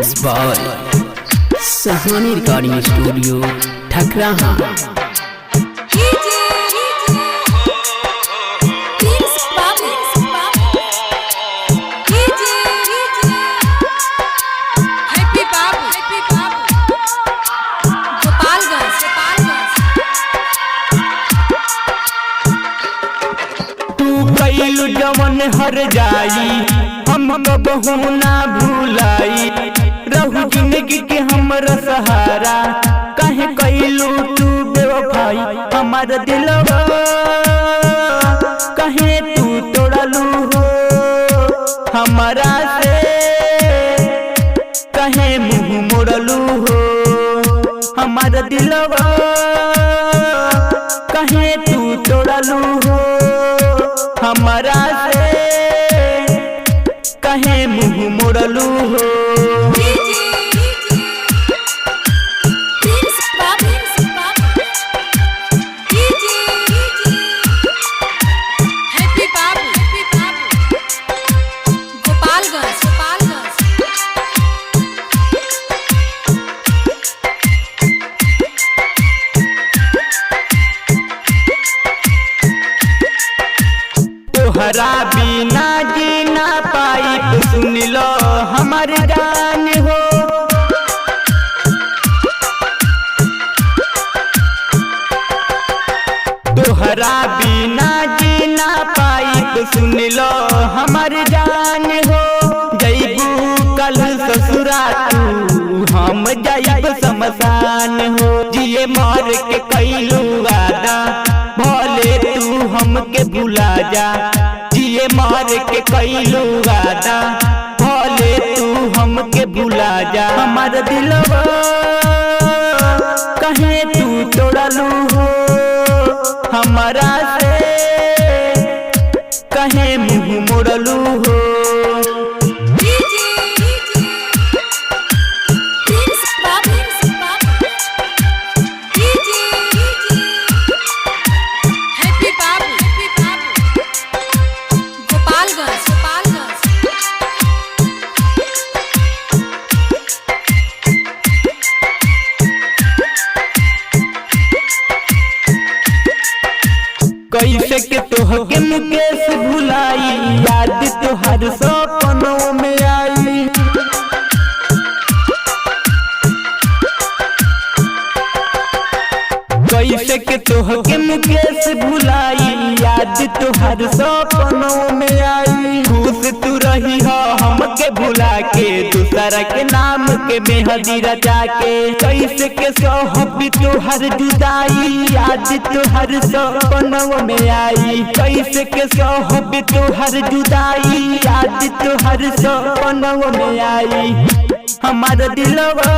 Mix by Sahani recording studio Thakraha. कैलू जवन हर जाई हम कबहू ना भूलाई, रहू जिंदगी के हमरा सहारा। कहे कैलू तू बेवफाई हमार दिलवा, कहे तू तोड़लू हो हमारा से, कहे मुँह मोड़लू हो हमार दिलवा, कहे तू तोड़लू हो हमारा से, कहे मुँह मोड़लू हो। तोहरा बिना जीना पाई तो सुन लो हमार जान हो, तोहरा बिना जीना पाई तो सुन लो हमार जान हो। जइबू कल ससुरा तू हम जाइब शमशान हो, जिए मार के कैलू वादा भले तू हमके भुला जा, जिए मार के कैलू वादा भले तू हमके भुला जा। हमार दिलवा कहे तू तोड़लू हो हमारा से, कहे मुँह मोड़लू हो। कैसे के तोहके मुकेश भुलाई, याद तोहर सपनों में आई। कैसे के तोहके मुकेश भुलाई, याद तोहर सपनों में आई। खुश तू रही हो हमके भुला के, दूसरा के नाम के मेहंदी रचा के। कैसे के सहबी तोहर जुदाई, याद तोहर सपनों में आई। कैसे के सहबी तोहर जुदाई, याद तोहर सपनों में आई। हमार दिलवा